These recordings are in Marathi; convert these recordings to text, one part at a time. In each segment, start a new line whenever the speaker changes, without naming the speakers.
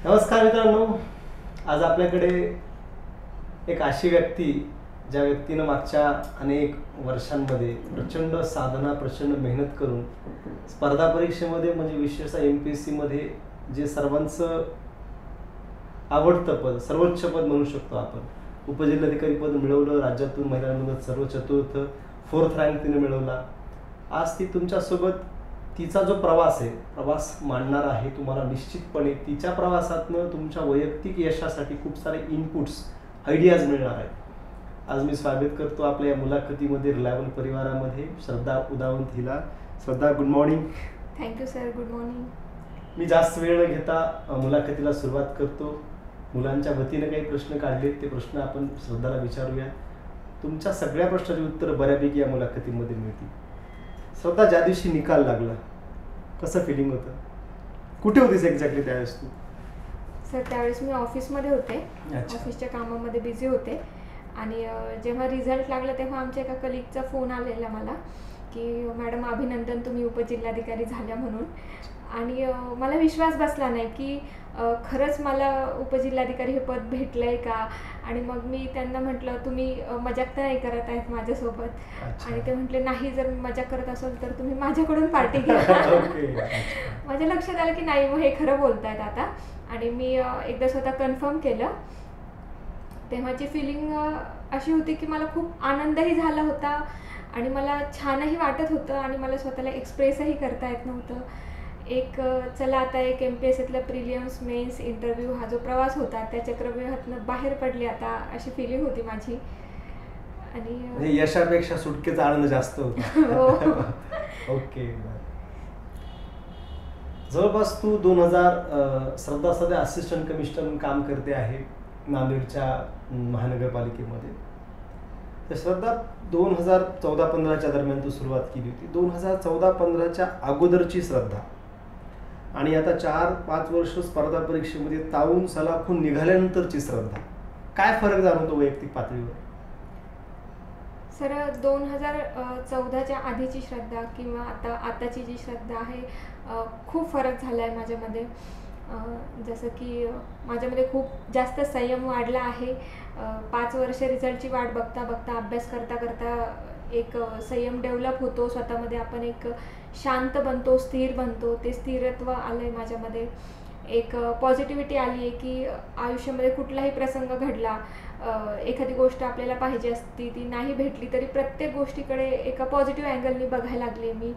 नमस्कार मित्रांनो. आज आपल्याकडे एक अशी व्यक्ती, ज्या व्यक्तीनं मागच्या अनेक वर्षांमध्ये प्रचंड साधना, प्रचंड मेहनत करून स्पर्धा परीक्षेमध्ये म्हणजे विशेषतः MPSC मध्ये जे सर्वांचं आवडतं पद, सर्वोच्च पद म्हणू शकतो आपण, उपजिल्हाधिकारी पद मिळवलं. राज्यातून महिलांमध्ये सर्व चतुर्थ 4th रँक तिने मिळवला. आज ती तुमच्यासोबत तिचा जो प्रवास आहे, प्रवास मांडणार आहे. तुम्हाला निश्चितपणे तिच्या प्रवासातनं तुमच्या वैयक्तिक यशासाठी खूप सारे इनपुट्स, आयडियाज मिळणार आहेत. आज मी स्वागत करतो आपल्या या मुलाखतीमध्ये रिलायबल परिवारामध्ये श्रद्धा उदावंत हिला. Shraddha, good morning.
Thank you sir, good morning.
मी जास्त वेळ न घेता मुलाखतीला सुरुवात करतो. मुलांच्या वतीनं काही प्रश्न काढलेत, ते प्रश्न आपण श्रद्धाला विचारूया. तुमच्या सगळ्या प्रश्नाची उत्तरं बऱ्यापैकी या मुलाखतीमध्ये मिळतील. श्रद्धा, ज्या दिवशी निकाल लागला, कसं फिलिंग होतं? कुठे होतीस एक्झॅक्टली त्यावेळेस तू?
सर, त्यावेळेस मी ऑफिसमध्ये होते.
अच्छा.
ऑफिसच्या कामामध्ये बिझी होते आणि जेव्हा रिझल्ट लागला तेव्हा आमच्या एका कलिगचा फोन आलेला मला की मॅडम अभिनंदन, तुम्ही उपजिल्हाधिकारी झाल्या म्हणून. आणि मला विश्वास बसला नाही की खरंच मला उपजिल्हाधिकारी हे पद भेटलं आहे का. आणि मग मी त्यांना म्हटलं, तुम्ही मजाक तर नाही करत आहेत माझ्यासोबत?
अच्छा.
आणि ते म्हटले, नाही, जर मजाक करत असेल तर तुम्ही माझ्याकडून पार्टी घ्या.
ओके.
माझ्या लक्षात आलं की नाही, मग हे खरं बोलतायत आता. आणि मी एकदा स्वतः कन्फर्म केलं. तेव्हाची फिलिंग अशी होती की मला खूप आनंदही झाला होता आणि मला छानही वाटत होतं आणि मला स्वतःला एक्सप्रेसही करता येत नव्हतं. चला आता एक MPSCतला प्रिलियम्स, मेन्स, इंटरव्ह्यू हा जो प्रवास होता त्या चक्रव्यूहातनं बाहेर पडले आता, अशी फिलिंग होती माझी. आणि
म्हणजे यशापेक्षा सुटकेचा आनंद जास्त होता.
हो.
ओके. जवळपास तू 2000 श्रद्धा सध्या असिस्टंट कमिशनर म्हणून काम करते आहे नांदेडच्या महानगरपालिकेमध्ये. तर श्रद्धा, 2014-15च्या दरम्यान तू सुरुवात केली होती. 2014-15च्या अगोदरची श्रद्धा आणि आता 4-5 वर्ष स्पर्धा परीक्षेमध्ये तावून सलाखून निघाल्यानंतरची श्रद्धा, काय फरक जाणवतो वैयक्तिक पातळीवर?
सर, 2014च्या आधीची श्रद्धा किंवा आताची जी श्रद्धा आहे, खूप फरक झाला आहे माझ्यामध्ये. जसं की माझ्यामध्ये खूप जास्त संयम वाढला आहे. 5 वर्ष रिझल्टची वाट बघता बघता, अभ्यास करता करता एक संयम डेव्हलप होतो स्वतःमध्ये. आपण एक शांत बनतो, स्थिर बनतो. ते स्थिरत्व आलं आहे माझ्यामध्ये. एक पॉझिटिव्हिटी आली आहे की आयुष्यामध्ये कुठलाही प्रसंग घडला, एखादी गोष्ट आपल्याला पाहिजे असती, ती नाही भेटली तरी प्रत्येक गोष्टीकडे एका पॉझिटिव्ह अँगलनी बघायला लागले मी.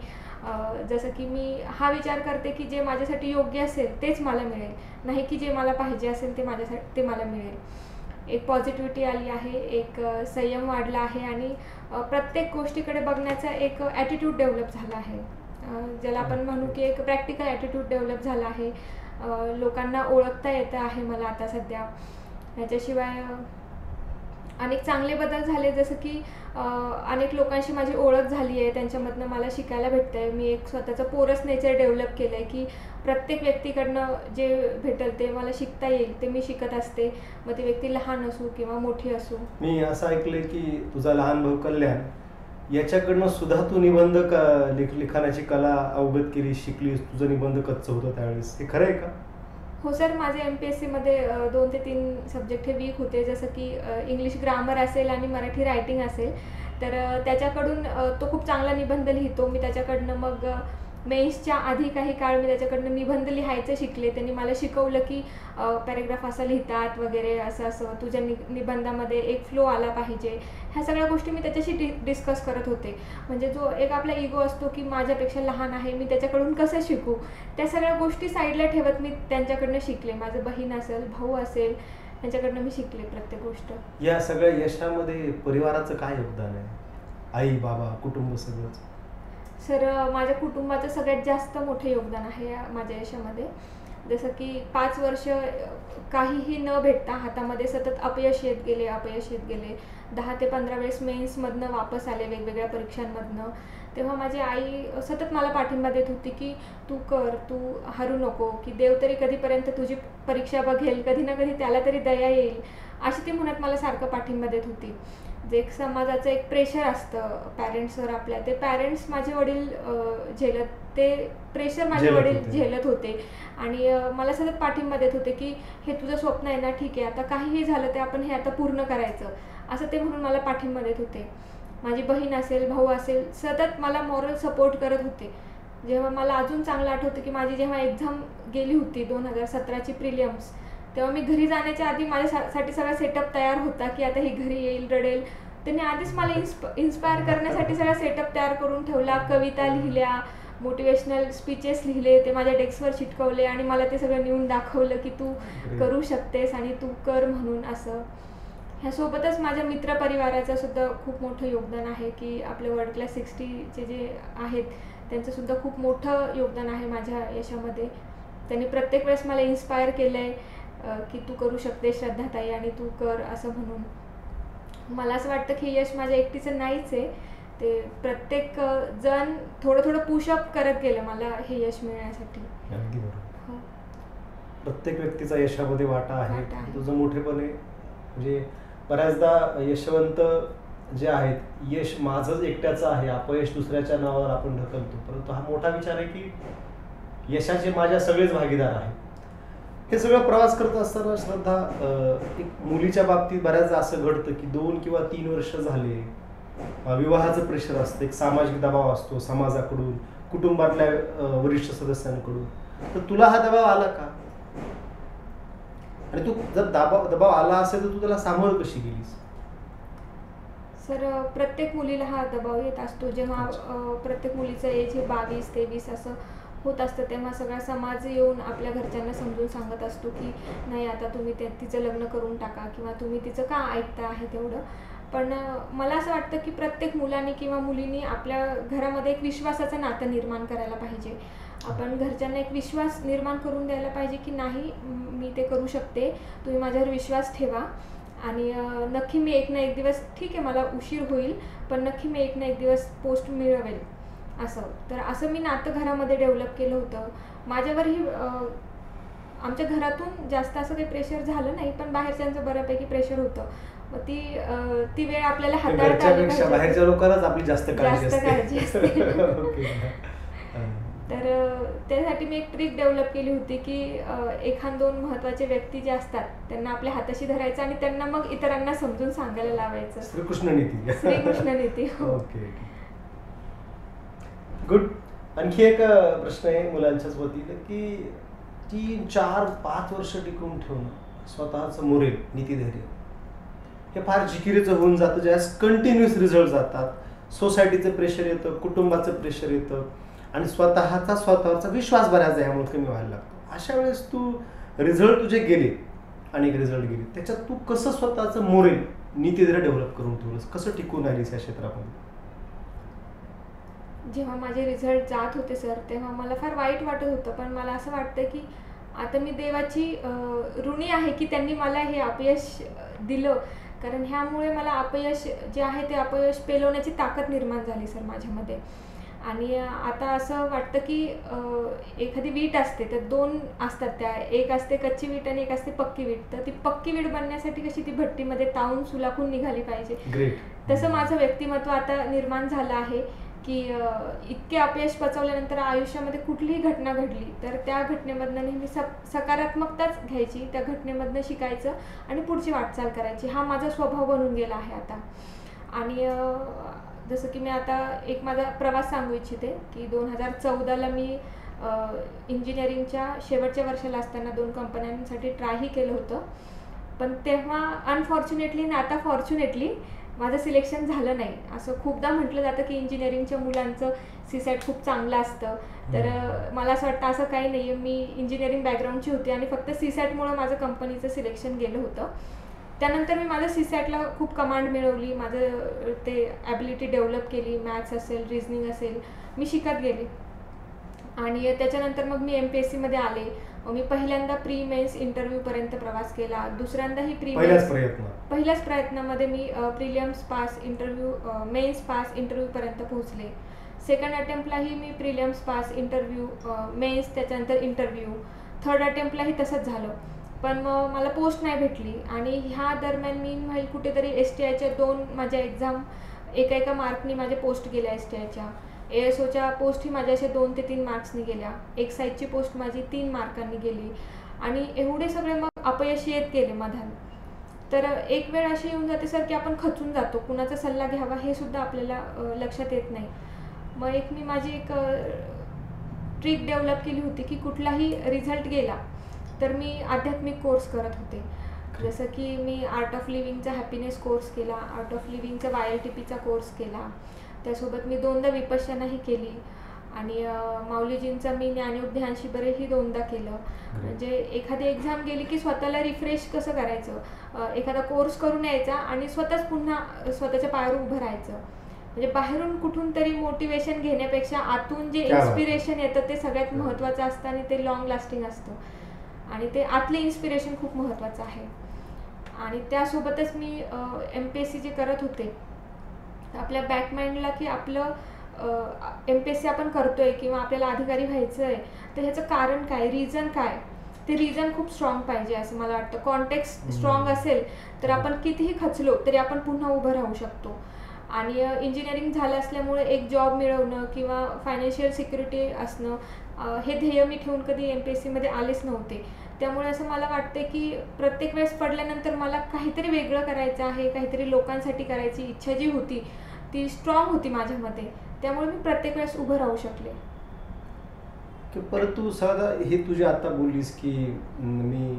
जसं की मी हा विचार करते की जे माझ्यासाठी योग्य असेल तेच मला मिळेल, नाही की जे मला पाहिजे असेल ते मला मिळेल. एक पॉझिटिव्हिटी आली आहे, एक संयम वाढला आहे आणि प्रत्येक गोष्टीकडे बघण्याचा एक ॲटिट्यूड डेव्हलप झाला आहे. ज्याला आपण म्हणू की एक प्रॅक्टिकल ॲटिट्यूड डेव्हलप झाला आहे. लोकांना ओळखता येतं आहे मला आता सध्या. ह्याच्याशिवाय अनेक चांगले बदल झाले, जसं की अनेक लोकांशी माझी ओळख झाली आहे, त्यांच्यामधनं मला शिकायला भेटतं आहे. मी एक स्वतःचं पोरस नेचर डेव्हलप केलं आहे की प्रत्येक व्यक्तीकडनं जे भेटेल ते मला शिकता येईल, ते मी शिकत असते. मग ती व्यक्ती लहान असो किंवा मोठी असो.
मी असं ऐकलंय की तुझा लहान भाऊ कल्याण, याच्याकडनं सुद्धा तू निबंध लिखाणाची कला अवगत केली, शिकलीस. तुझं निबंध कच्चं होतं त्यावेळेस, हे खरं आहे का?
हो सर, माझे MPSCमध्ये 2 ते 3 सब्जेक्ट हे वीक होते. जसं की इंग्लिश ग्रामर असेल आणि मराठी रायटिंग असेल, तर त्याच्याकडून तो खूप चांगला निबंध लिहितो. मी त्याच्याकडनं मग मेन्सच्या आधी काही काळ मी त्याच्याकडनं निबंध लिहायचं शिकले. त्यांनी मला शिकवलं की पॅरेग्राफ असं लिहितात वगैरे, असं तुझ्या निबंधामध्ये एक फ्लो आला पाहिजे. ह्या सगळ्या गोष्टी मी त्याच्याशी डिस्कस करत होते. म्हणजे जो एक आपला इगो असतो की माझ्यापेक्षा लहान आहे, मी त्याच्याकडून कसं शिकू, त्या सगळ्या गोष्टी साईडला ठेवत मी त्यांच्याकडनं शिकले. माझं बहीण असेल, भाऊ असेल, त्यांच्याकडनं मी शिकले प्रत्येक गोष्ट.
या सगळ्या यशामध्ये परिवाराचं काय योगदान आहे? आई, बाबा, कुटुंब सगळंच?
सर, माझ्या कुटुंबाचं सगळ्यात जास्त मोठं योगदान आहे माझ्या यशामध्ये. जसं की 5 वर्ष काहीही न भेटता हातामध्ये सतत अपयश येत गेले. 10 ते 15 वेळेस मेन्समधनं वापस आले वेगवेगळ्या परीक्षांमधनं. तेव्हा माझी आई सतत मला पाठिंबा देत होती की तू कर, तू हरू नको, की देव तरी कधीपर्यंत तुझी परीक्षा बघेल, कधी ना कधी त्याला तरी दया येईल, अशी ती म्हणत मला सारखं पाठिंबा देत होती. जे एक समाजाचं एक प्रेशर असतं पॅरेंट्सवर आपल्या, ते पॅरेंट्स माझे वडील ते प्रेशर माझे वडील झेलत होते आणि मला सतत पाठिंबा देत होते की हे तुझं स्वप्न आहे ना, ठीक आहे, आता काहीही झालं ते आपण हे आता पूर्ण करायचं, असं ते म्हणून मला पाठिंबा देत होते. माझी बहीण असेल, भाऊ असेल, सतत मला मॉरल सपोर्ट करत होते. जेव्हा मला अजून चांगलं आठवतं की माझी जेव्हा एक्झाम गेली होती 2017ची प्रिलियम्स, तेव्हा मी घरी जाण्याच्या आधी माझ्यासाठी सगळा सेटअप तयार होता की आता ही घरी येईल, रडेल. त्यांनी आधीच मला इन्स्पायर करण्यासाठी सगळा सेटअप तयार करून ठेवला. कविता लिहिल्या, मोटिवेशनल स्पीचेस लिहिले, ते माझ्या डेस्कवर चिटकवले आणि मला ते सगळं नेऊन दाखवलं की तू करू शकतेस आणि तू कर म्हणून. असं ह्यासोबतच माझ्या मित्रपरिवाराचं सुद्धा खूप मोठं योगदान आहे की आपले वर्ल्ड क्लास 60चे जे आहेत त्यांचंसुद्धा खूप मोठं योगदान आहे माझ्या यशामध्ये. त्यांनी प्रत्येक वेळेस मला इन्स्पायर केलं आहे की तू करू शकते श्रद्धाताई आणि तू कर असं म्हणून. मला असं वाटतं की यश माझ्या एकटीचं नाहीच आहे, ते प्रत्येक जण थोडं थोडं पुशअप करत गेलं मला हे यश मिळण्यासाठी.
अगदी बरोबर. प्रत्येक व्यक्तीचा यशामध्ये वाटा आहे. तुझं मोठेपणे म्हणजे बऱ्याचदा यशवंत जे आहेत, यश माझंच एकट्याचं आहे, अपयश दुसऱ्याच्या नावावर आपण ढकलतो, परंतु हा मोठा विचार आहे की यशाचे माझ्या सगळेच भागीदार आहेत. हे सगळं प्रवास करत असताना श्रद्धा, एक मुलीच्या बाबतीत बऱ्याचदा असं घडतं की 2 किंवा 3 वर्ष झाले, विवाहाचं प्रेशर असतं, एक सामाजिक दबाव असतो समाजाकडून, कुटुंबातल्या वरिष्ठ सदस्यांकडून. तर तुला हा दबाव आला का? आणि तू जर दबाव आला असेल तर तू त्याला सांभाळ कशी गेलीस?
सर, प्रत्येक मुलीला हा दबाव येत असतो. जेव्हा प्रत्येक मुलीचं एज हे 22-23 असं होत असतं, तेव्हा सगळा समाज येऊन आपल्या घरच्यांना समजून सांगत असतो की नाही, आता तुम्ही तिचं लग्न करून टाका किंवा तुम्ही तिचं का ऐकता आहे तेवढं. पण मला असं वाटतं की प्रत्येक मुलांनी किंवा मुलींनी आपल्या घरामध्ये एक विश्वासाचं नातं निर्माण करायला पाहिजे. आपण घरच्यांना एक विश्वास निर्माण करून द्यायला पाहिजे की नाही, मी ते करू शकते, तुम्ही माझ्यावर विश्वास ठेवा आणि नक्की मी एक ना एक दिवस, ठीक आहे मला उशीर होईल पण नक्की मी एक ना एक दिवस पोस्ट मिळवेल असं. तर असं मी नातं घरामध्ये डेव्हलप केलं होतं. माझ्यावरही आमच्या घरातून जास्त असं काही प्रेशर झालं नाही, पण बाहेरच्यांचं बऱ्यापैकी प्रेशर होतं. मग ती वेळ आपल्याला हाताळता आली पाहिजे.
बाहेरच्या लोकांनाच आपली जास्त
काळजी असते. तर त्यासाठी मी एक ट्रिक डेव्हलप केली होती की 1-2 महत्त्वाचे व्यक्ती जे असतात त्यांना आपल्या हाताशी धरायचं आणि त्यांना मग इतरांना समजून सांगायला लावायचं.
श्रीकृष्ण नीती. Okay, good. आणखी एक प्रश्न आहे मुलांच्याच वतीने की 3, 4, 5 वर्ष टिकवून ठेवणं स्वतःचं मोरेल, नीतिधैर्य हे फार जिकिरीचं होऊन जातं. ज्यास कंटिन्युअस रिझल्ट जातात, सोसायटीचं प्रेशर येतं, कुटुंबाचं प्रेशर येतं आणि स्वतःचा विश्वास बऱ्याचदा यामुळे कमी व्हायला लागतो. अशा वेळेस तू रिझल्ट तुझे गेले, अनेक रिझल्ट गेले, त्याच्यात तू कसं स्वतःचं मोरेल, नीतिधैर्य डेव्हलप करून ठेवलंस, कसं टिकून राहिलीस या क्षेत्रामध्ये?
जेव्हा माझे रिझल्ट जात होते सर, तेव्हा मला फार वाईट वाटत होतं. पण मला असं वाटतं की आता मी देवाची ऋणी आहे की त्यांनी मला हे अपयश दिलं, कारण ह्यामुळे मला अपयश जे आहे ते अपयश पेलवण्याची ताकद निर्माण झाली सर माझ्यामध्ये. आणि आता असं वाटतं की एखादी वीट असते तर 2 असतात, त्या एक असते कच्ची वीट आणि एक असते पक्की वीट. तर ती पक्की वीट बनण्यासाठी कशी ती भट्टीमध्ये तावून सुलाखून निघाली पाहिजे, तसं माझं व्यक्तिमत्व आता निर्माण झालं आहे की इतके अपयश पचवल्यानंतर आयुष्यामध्ये कुठलीही घटना घडली तर त्या घटनेमधनं नेहमी सकारात्मकताच घ्यायची, त्या घटनेमधनं शिकायचं आणि पुढची वाटचाल करायची. हा माझा स्वभाव बनून गेला आहे आता. आणि जसं की मी आता एक माझा प्रवास सांगू इच्छिते की 2014ला मी इंजिनिअरिंगच्या शेवटच्या वर्षाला असताना 2 कंपन्यांसाठी ट्रायही केलं होतं. पण तेव्हा अनफॉर्च्युनेटली आणि आता फॉर्च्युनेटली माझं सिलेक्शन झालं नाही. असं खूपदा म्हटलं जातं की इंजिनिअरिंगच्या मुलांचं CSAT खूप चांगलं असतं, तर मला असं वाटतं असं काही नाही आहे. मी इंजिनिअरिंग बॅकग्राऊंडची होती आणि फक्त CSATमुळं माझं कंपनीचं सिलेक्शन गेलं होतं. त्यानंतर मी माझं CSATला खूप कमांड मिळवली, माझं ते ॲबिलिटी डेव्हलप केली, मॅथ्स असेल, रिझनिंग असेल, मी शिकत गेले. आणि त्याच्यानंतर मग मी MPSCमध्ये आले. मी पहिल्यांदा प्री मेन्स इंटरव्ह्यूपर्यंत प्रवास केला. दुसऱ्यांदाही पहिल्याच प्रयत्नामध्ये मी prelims pass interview, mains pass इंटरव्ह्यूपर्यंत पोहोचले. सेकंड अटेम्प्टलाही मी प्रिलियम्स पास इंटरव्ह्यू, मेन्स, त्याच्यानंतर इंटरव्ह्यू. थर्ड अटेम्प्टलाही तसंच झालं. पण मग मला पोस्ट नाही भेटली आणि ह्या दरम्यान मी कुठेतरी STIच्या 2 माझ्या एक्झाम एका मार्कनी माझ्या पोस्ट गेल्या STIच्या. ASOच्या पोस्टही माझ्या अशा 2 ते 3 मार्क्सनी गेल्या. एक्साईजची पोस्ट माझी 3 मार्कांनी गेली आणि एवढे सगळे मग अपयश येत गेले मधात. तर एक वेळ अशी येऊन जाते सर की आपण खचून जातो, कुणाचा सल्ला घ्यावा हे सुद्धा आपल्याला लक्षात येत नाही. मग मी माझी एक ट्रिक डेव्हलप केली होती की कुठलाही रिझल्ट गेला तर मी आध्यात्मिक कोर्स करत होते. जसं की मी आर्ट ऑफ लिव्हिंगचा हॅपीनेस कोर्स केला, आर्ट ऑफ लिव्हिंगचा YLTPचा कोर्स केला, त्यासोबत मी 2दा विपश्यनाही केली आणि माऊलीजींचा मी ज्ञानोध्यान शिबिरही 2दा केलं. म्हणजे एखादी एक्झाम गेली की स्वतःला रिफ्रेश कसं करायचं, एखादा कोर्स करून यायचा आणि स्वतःच पुन्हा स्वतःच्या पायावर उभं राहायचं. म्हणजे बाहेरून कुठून तरी मोटिवेशन घेण्यापेक्षा आतून जे इन्स्पिरेशन येतं ते सगळ्यात महत्त्वाचं असतं आणि ते लॉंग लास्टिंग असतं आणि ते आतले इन्स्पिरेशन खूप महत्त्वाचं आहे. आणि त्यासोबतच मी MPSC जे करत होते आपल्या बॅकमाइंडला की आपलं MPSC आपण करतोय किंवा आपल्याला अधिकारी व्हायचं आहे तर ह्याचं कारण काय, रिझन काय, ते रिझन खूप स्ट्रॉंग पाहिजे असं मला वाटतं. कॉन्टेक्स्ट स्ट्रॉंग असेल तर आपण कितीही खचलो तरी आपण पुन्हा उभं राहू शकतो. आणि इंजिनिअरिंग झालं असल्यामुळे एक जॉब मिळवणं किंवा फायनान्शियल सिक्युरिटी असणं हे ध्येय मी ठेवून कधी MPSCमध्ये आलेच नव्हते. त्यामुळे असं मला वाटतं की प्रत्येक वेळेस पडल्यानंतर मला काहीतरी वेगळं करायचं आहे, काहीतरी लोकांसाठी करायची इच्छा जी होती ती स्ट्रॉंग होती माझ्यामध्ये, त्यामुळे मी प्रत्येक वेळेस उभं राहू शकले.
परंतु साधा हे तुझे आता बोललीस की मी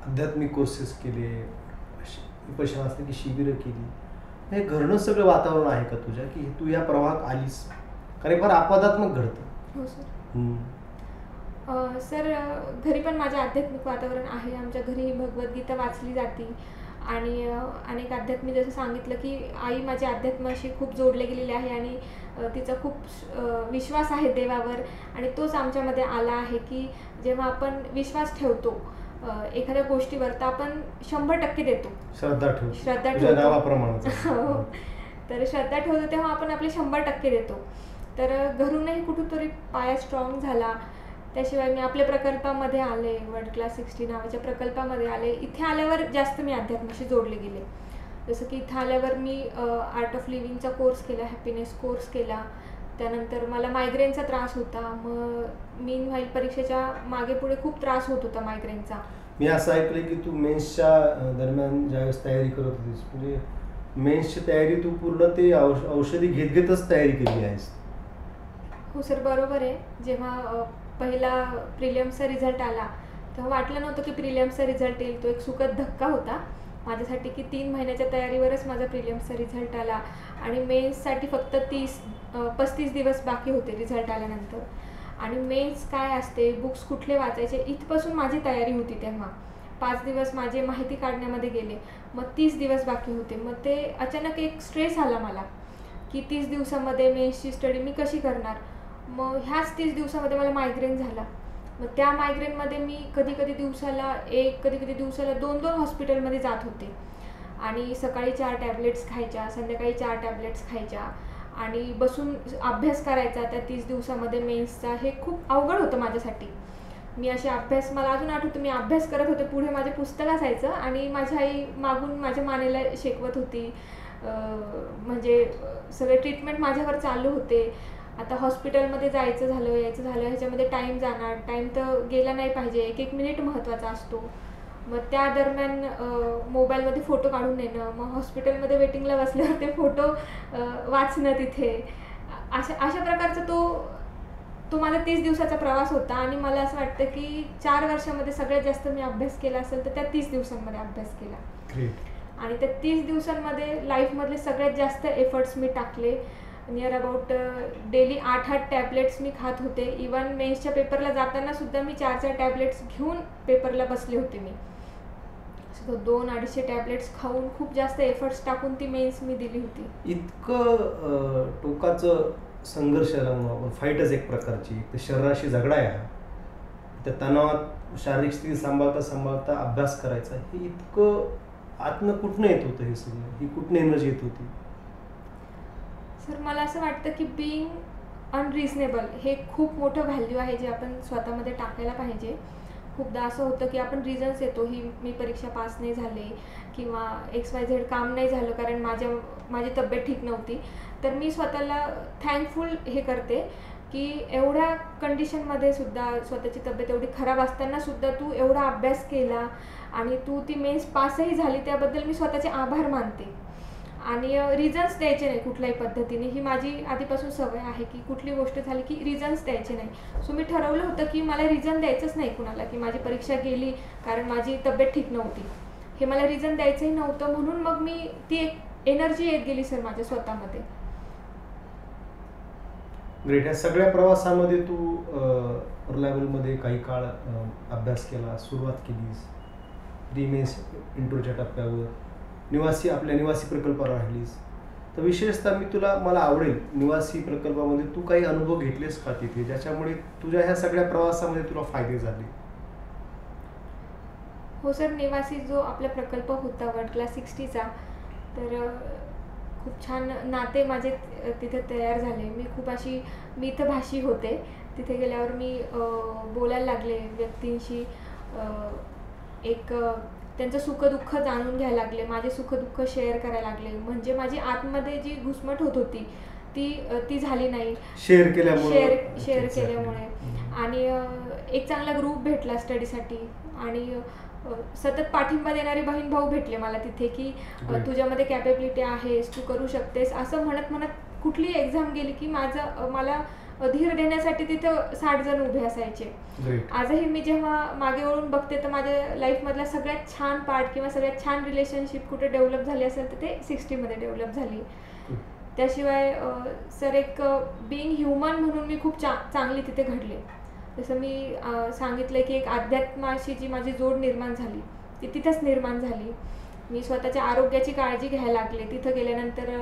आध्यात्मिक कोर्सेस केले, विपश्यना असते की शिबिरं केली, हे घरनं सगळं वातावरण आहे का तुझ्या की तू या प्रवाहात आलीस? कारण फार अपवादात्मक घडतं.
हो सर. घरी पण माझं आध्यात्मिक वातावरण आहे. आमच्या घरी भगवद्गीता वाचली जाते आणि अनेक आध्यात्मिक जसं सांगितलं की आई माझी अध्यात्माशी खूप जोडले गेलेली आहे आणि तिचा खूप विश्वास आहे देवावर आणि तोच आमच्यामध्ये आला आहे की जेव्हा आपण विश्वास ठेवतो एखाद्या गोष्टीवर तर आपण 100% देतो.
श्रद्धा ठेवतो नावाप्रमाणे.
तर श्रद्धा ठेवतो तेव्हा आपण आपले 100% देतो. तर घरूनही कुठेतरी पाया स्ट्रॉंग झाला. त्याशिवाय मी आपल्या प्रकल्पामध्ये आले, वर्ल्ड क्लास 60 नावाच्या प्रकल्पामध्ये आले. इथे आल्यावर जास्त मी अध्यात्माशी जोडले गेले. जसं की इथं आल्यावर मी आर्ट ऑफ लिव्हिंगचा कोर्स केला, हॅपीनेस कोर्स केला. त्यानंतर मला मायग्रेनचा त्रास होता. मग मीनव्हाईल परीक्षेच्या मागे पुढे खूप त्रास होत होता मायग्रेनचा.
मी असं ऐकलं की तू मेन्सच्या दरम्यान ज्यावेळेस तयारी करत होतीस, म्हणजे मेन्सची तयारी तू पूर्ण ते औषधी घेतच तयारी केली आहेस?
हो सर, बरोबर आहे. जेव्हा पहिला प्रिलिम्सचा रिझल्ट आला तेव्हा वाटलं नव्हतं की प्रिलिम्सचा रिझल्ट येईल. तो एक सुखद धक्का होता माझ्यासाठी की 3 महिन्याच्या तयारीवरच माझा प्रिलिम्सचा रिझल्ट आला आणि मेन्ससाठी फक्त 35 दिवस बाकी होते रिझल्ट आल्यानंतर. आणि मेन्स काय असते, बुक्स कुठले वाचायचे, इथपासून माझी तयारी होती. तेव्हा 5 दिवस माझे माहिती काढण्यामध्ये गेले. मग 30 दिवस बाकी होते. मग ते अचानक एक स्ट्रेस आला मला की 30 दिवसामध्ये मेन्सची स्टडी मी कशी करणार. मग ह्याच 30 दिवसामध्ये मला मायग्रेन झाला. मग त्या मायग्रेनमध्ये मी कधी कधी दिवसाला 2 हॉस्पिटलमध्ये जात होते आणि सकाळी 4 टॅबलेट्स खायच्या, संध्याकाळी 4 टॅबलेट्स खायच्या आणि बसून अभ्यास करायचा त्या 30 दिवसामध्ये मेन्सचा. हे खूप अवघड होतं माझ्यासाठी. मी असे अभ्यास, मला अजून आठवतं मी अभ्यास करत होते, पुढे माझे पुस्तक असायचं आणि माझी आई मागून माझ्या मानेला शेकवत होती. म्हणजे सगळे ट्रीटमेंट माझ्यावर चालू होते. आता हॉस्पिटलमध्ये जायचं झालं, यायचं झालं, ह्याच्यामध्ये टाईम जाणार, टाईम तर गेला नाही पाहिजे, 1-1 मिनिट महत्त्वाचा असतो. मग त्या दरम्यान मोबाईलमध्ये फोटो काढून नेणं, मग हॉस्पिटलमध्ये वेटिंगला बसल्यावर ते फोटो वाचणं तिथे, अशा प्रकारचा तो माझा 30 दिवसाचा प्रवास होता. आणि मला असं वाटतं की 4 वर्षामध्ये सगळ्यात जास्त मी अभ्यास केला असेल तर त्या 30 दिवसांमध्ये अभ्यास केला. आणि त्या 30 दिवसांमध्ये लाईफमधले सगळ्यात जास्त एफर्ट्स मी टाकले. नियर अबाउट डेली 8-8 टॅबलेट्स मी खात होते. इवन मेन्सच्या पेपरला जाताना सुद्धा मी 4-4 टॅबलेट्स घेऊन पेपरला बसले होते. मी 200-250 टॅबलेट्स खाऊन खूप जास्त एफर्ट्स टाकून ती मेन्स मी दिली होती.
इतकं टोकाचं संघर्ष आपण फाईटच एक प्रकारची, तर शरीराशी झगडा आहे हा. त्या तणावात शारीरिक स्थिती सांभाळता अभ्यास करायचा, हे इतकं आतनं कुठनं येत होतं, हे सगळं ही कुठनं एनर्जी येत होती?
सर, मला असं वाटतं की बीइंग अनरिजनेबल हे खूप मोठं व्हॅल्यू आहे जे आपण स्वतःमध्ये टाकायला पाहिजे. खूपदा असं होतं की आपण रिझन्स येतो, ही मी परीक्षा पास नाही झाले किंवा XYZ काम नाही झालं कारण माझी तब्येत ठीक नव्हती. तर मी स्वतःला थँकफुल हे करते की एवढ्या कंडिशनमध्ये सुद्धा, स्वतःची तब्येत एवढी खराब असताना सुद्धा तू एवढा अभ्यास केला आणि तू ती मेन्स पासही झाली, त्याबद्दल मी स्वतःचे आभार मानते. आणि रिझन्स द्यायचे नाही कुठल्याही पद्धतीने. ही माझी आधीपासून सवय आहे की कुठली गोष्ट झाली की रिझन्स द्यायचे नाही. सो मी ठरवलं होतं की मला रिझन द्यायचंच नाही कुणाला की माझी परीक्षा गेली कारण माझी तब्येत ठीक नव्हती. हे मला रिझन द्यायचंही नव्हतं. म्हणून मग मी ती एक एनर्जी येत गेली सर माझ्या स्वतःमध्ये.
ग्रेट. या सगळ्या प्रवासामध्ये तू मध्ये काही काळ अभ्यास केला, सुरुवात केलीस, प्री मेन्स इंटरच्या टप्प्यावर आपल्या निवासी प्रकल्पावर राहिलीस. तर विशेषतः मला आवडेल, निवासी प्रकल्पामध्ये तू काही अनुभव घेतलेस का तिथे, ज्याच्यामुळे तुझ्या ह्या सगळ्या प्रवासामध्ये तुला फायदे झाले?
हो सर, निवासी जो आपला प्रकल्प होता वर्ल्ड क्लास 60चा, तर खूप छान नाते माझे तिथे तयार झाले. मी खूप अशी मितभाषी होते. तिथे गेल्यावर मी बोलायला लागले व्यक्तींशी, एक त्यांचं सुखदुःख जाणून घ्यायला लागले, माझे सुखदुःख शेअर करायला लागले. म्हणजे माझी आतमध्ये जी घुसमट होत होती ती झाली नाही
शेअर
केल्यामुळे. आणि एक चांगला ग्रुप भेटला स्टडीसाठी आणि सतत पाठिंबा देणारे बहीण भाऊ भेटले मला तिथे की तुझ्यामध्ये कॅपेबिलिटी आहेस, तू करू शकतेस, असं म्हणत म्हणत कुठली एक्झाम गेली की मला धीर देण्यासाठी तिथं 60 जण उभे असायचे. आजही मी जेव्हा मागे वळून बघते तर माझ्या लाईफमधला सगळ्यात छान पार्ट किंवा सगळ्यात छान रिलेशनशिप कुठे डेव्हलप झाली असेल तर ते 60मध्ये डेव्हलप झाली. त्याशिवाय सर एक बिईंग ह्युमन म्हणून मी खूप चांगली तिथे घडले. जसं मी सांगितलं की एक अध्यात्माशी जी माझी जोड निर्माण झाली ती तिथंच निर्माण झाली. मी स्वतःच्या आरोग्याची काळजी घ्यायला लागले. तिथं गेल्यानंतर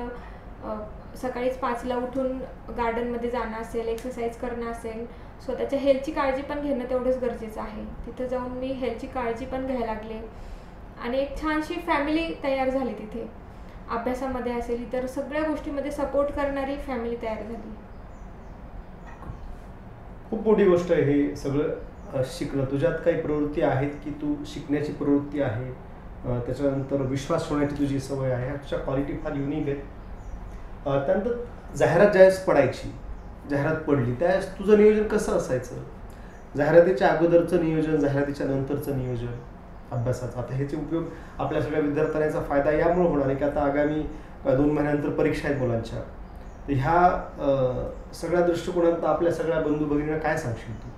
सकाळीच 5ला उठून गार्डनमध्ये जाणं असेल, एक्सरसाइज करणं असेल, स्वतःच्या हेल्थची काळजी पण घेणं तेवढंच गरजेचं आहे. तिथं जाऊन मी हेल्थची काळजी पण घ्यायला लागले आणि एक छानशी फॅमिली तयार झाली तिथे. अभ्यासामध्ये असेल, इतर सगळ्या गोष्टीमध्ये सपोर्ट करणारी फॅमिली तयार झाली.
खूप मोठी गोष्ट आहे हे सगळं शिकणं. तुझ्यात काही प्रवृत्ती आहेत की तू शिकण्याची प्रवृत्ती आहे, त्याच्यानंतर विश्वास ठेवण्याची तुझी सवय आहे, ह्या तुझ्या क्वालिटी फार युनिक आहेत. त्यानंतर जाहिरात ज्यावेळेस पडायची, जाहिरात पडली त्यावेळेस तुझं नियोजन कसं असायचं? जाहिरातीच्या अगोदरचं नियोजन, जाहिरातीच्या नंतरचं नियोजन अभ्यासाचं. आता ह्याचे उपयोग आपल्या सगळ्या विद्यार्थ्यांचा फायदा यामुळे होणार आहे की आता आगामी 2 महिन्यानंतर परीक्षा आहेत मुलांच्या. तर ह्या सगळ्या दृष्टिकोनात आपल्या सगळ्या बंधू भगिनींना काय सांगशील तू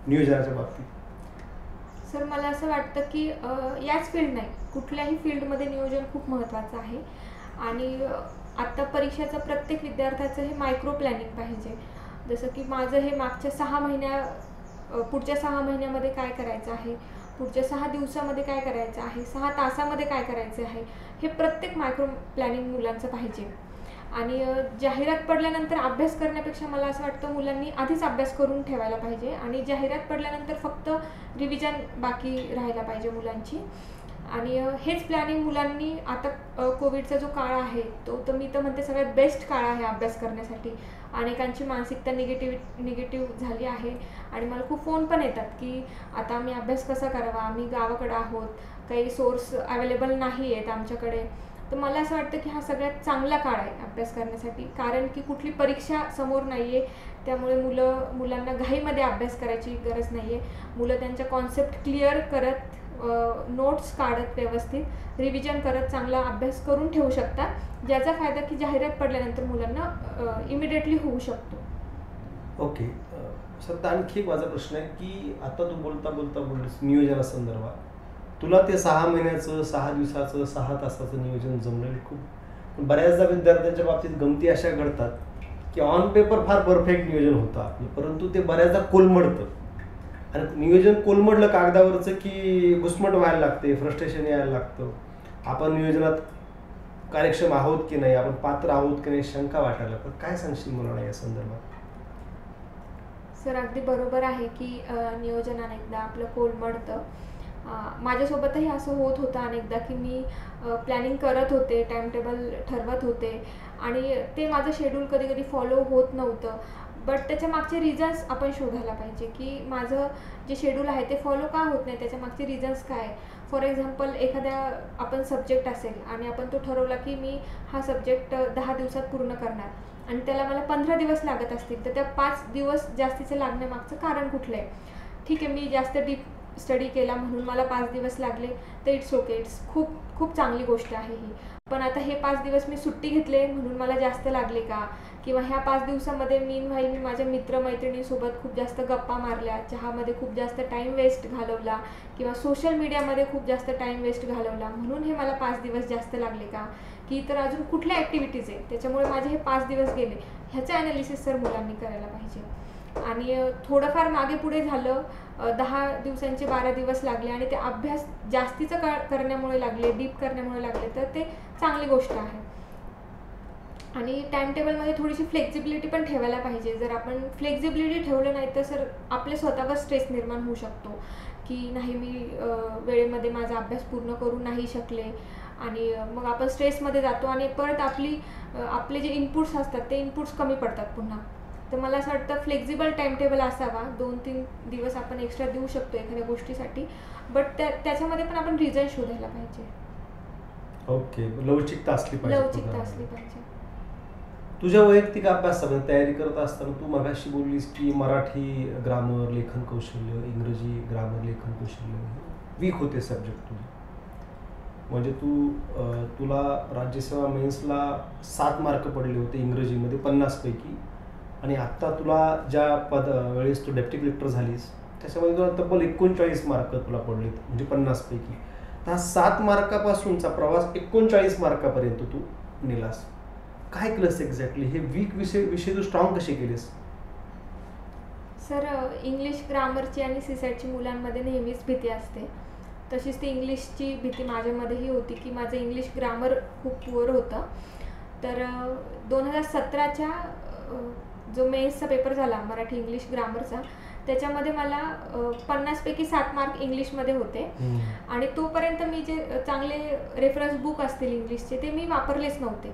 नियोजनाच्या बाबतीत?
सर, मला असं वाटतं की याच फील्ड नाही, कुठल्याही फील्डमध्ये नियोजन खूप महत्त्वाचं आहे. आणि आत्ता परीक्षेचं प्रत्येक विद्यार्थ्याचं हे मायक्रो प्लॅनिंग पाहिजे. जसं की माझं हे पुढच्या 6 महिन्यामध्ये काय करायचं आहे, पुढच्या 6 दिवसामध्ये काय करायचं आहे, 6 तासामध्ये काय करायचं आहे, हे प्रत्येक मायक्रो प्लॅनिंग मुलांचं पाहिजे. आणि जाहिरात पडल्यानंतर अभ्यास करण्यापेक्षा मला असं वाटतं मुलांनी आधीच अभ्यास करून ठेवायला पाहिजे आणि जाहिरात पडल्यानंतर फक्त रिव्हिजन बाकी राहायला पाहिजे मुलांची. आणि हेच प्लॅनिंग मुलांनी आता कोविडचा जो काळ आहे तो तर मी तर म्हणते सगळ्यात बेस्ट काळ आहे अभ्यास करण्यासाठी. अनेकांची मानसिकता निगेटिव्ह झाली आहे आणि मला खूप फोन पण येतात की आता आम्ही अभ्यास कसा करावा, आम्ही गावाकडे आहोत, काही सोर्स अवेलेबल नाही आहेत आमच्याकडे. तर मला असं वाटतं की हा सगळ्यात चांगला काळ आहे अभ्यास करण्यासाठी, कारण की कुठली परीक्षा समोर नाही आहे. त्यामुळे मुलांना घाईमध्ये अभ्यास करायची गरज नाही आहे. मुलं त्यांच्या कॉन्सेप्ट क्लिअर करत, नोट्स काढत, व्यवस्थित रिव्हिजन करत चांगला अभ्यास करून ठेवू शकतात, ज्याचा फायदा की जाहिरात पडल्यानंतर मुलांना इमिडिएटली होऊ शकतो.
ओके सर, आणखी एक माझा प्रश्न आहे की आता तू बोलता बोललीस नियोजनासंदर्भात, तुला ते 6 महिन्याचं, 6 दिवसाचं, 6 तासाचं नियोजन जमलं खूप. बऱ्याचदा विद्यार्थ्यांच्या बाबतीत गमती अशा घडतात की ऑन पेपर फार परफेक्ट नियोजन होतं आपलं, परंतु ते बऱ्याचदा कोलमडतं. आणि नियोजन कोलमडलं कागदावरचं की घुसमट व्हायला लागते, फ्रस्ट्रेशन यायला लागतं. आपण नियोजनात कार्यक्षम आहोत की नाही, आपण पात्र आहोत की नाही, शंका वाटायला. पण काय सांगशील मुलांना या संदर्भात?
सर, अगदी बरोबर आहे की नियोजन अनेकदा आपलं कोलमडतं. माझ्यासोबतही असं होत होतं अनेकदा की मी प्लॅनिंग करत होते, टाइम टेबल ठरवत होते आणि ते माझं शेड्यूल कधी कधी फॉलो होत नव्हतं. बट त्याच्या मागचे रिझन्स आपण शोधायला पाहिजे की माझं जे शेड्यूल आहे ते फॉलो का होत नाही, त्याच्या मागचे रिझन्स काय आहे. फॉर एक्झाम्पल एखाद्या आपण सब्जेक्ट असेल आणि आपण तो ठरवला की मी हा सब्जेक्ट 10 दिवसात पूर्ण करणार आणि त्याला मला 15 दिवस लागत असतील, तर त्या 5 दिवस जास्तीचे लागण्यामागचं कारण कुठलं आहे. ठीक आहे, मी जास्त डीप स्टडी केला म्हणून मला 5 दिवस लागले, तर इट्स ओके, इट्स खूप खूप चांगली गोष्ट आहे ही. पण आता हे 5 दिवस मी सुट्टी घेतले म्हणून मला जास्त लागले का, किंवा ह्या 5 दिवसामध्ये मी माझ्या मित्रमैत्रिणींसोबत खूप जास्त गप्पा मारल्या, चहामध्ये खूप जास्त टाईम वेस्ट घालवला किंवा सोशल मीडियामध्ये खूप जास्त टाईम वेस्ट घालवला म्हणून हे मला 5 दिवस जास्त लागले का, की तर अजून कुठल्या ॲक्टिव्हिटीज आहे त्याच्यामुळे माझे हे 5 दिवस गेले, ह्याचं ॲनालिसिस सर मुलांनी करायला पाहिजे. आणि थोडंफार मागे पुढे झालं, 10 दिवसांचे 12 दिवस लागले आणि ते अभ्यास जास्तीचं करण्यामुळे लागले, डीप करण्यामुळे लागले, तर ते चांगली गोष्ट आहे. आणि टाइम टेबलमध्ये थोडीशी फ्लेक्झिबिलिटी पण ठेवायला पाहिजे. जर आपण फ्लेक्झिबिलिटी ठेवलं नाही तर सर आपले स्वतःवर स्ट्रेस निर्माण होऊ शकतो की नाही मी वेळेमध्ये माझा अभ्यास पूर्ण करू नाही शकले, आणि मग आपण स्ट्रेसमध्ये जातो आणि परत आपले जे इनपुट्स असतात ते इनपुट्स कमी पडतात पुन्हा. तर मला असं वाटतं फ्लेक्झिबल टाइम टेबल असावा. 2-3 दिवस आपण एक्स्ट्रा देऊ शकतो एखाद्या गोष्टीसाठी, बट त्याच्यामध्ये पण आपण रिझन शोधायला पाहिजे.
ओके, लवचिकता असली
पाहिजे.
तुझ्या वैयक्तिक अभ्यासामध्ये तयारी करत असताना तू मगाशी बोललीस की मराठी ग्रामर, लेखन कौशल्य, इंग्रजी ग्रामर, लेखन कौशल्य वीक होते सब्जेक्ट तुझे. म्हणजे तुला राज्यसेवा मेन्सला 7 मार्क पडले होते इंग्रजीमध्ये 50 पैकी, आणि आत्ता तुला ज्या वेळेस तू डेप्टी कलेक्टर झालीस त्याच्यामध्ये तुला तब्बल 39 मार्क तुला पडलेत, म्हणजे 50 पैकी. हा 7 मार्कापासूनचा प्रवास 39 मार्कापर्यंत तू नेलास. काय केलंस एक्झॅक्टली? हे वीक विषय तू स्ट्रॉंग कसे केलेस?
सर इंग्लिश ग्रामरची आणि सीसॅटची मुलांमध्ये नेहमीच भीती असते, तशीच ती इंग्लिशची भीती माझ्यामध्येही होती की माझं इंग्लिश ग्रामर खूप पुअर होतं. तर 2017च्या जो मेन्सचा पेपर झाला मराठी इंग्लिश ग्रामरचा, त्याच्यामध्ये मला 50 पैकी 7 मार्क इंग्लिशमध्ये होते. आणि तोपर्यंत मी जे चांगले रेफरन्स बुक असतील इंग्लिशचे ते मी वापरलेच नव्हते.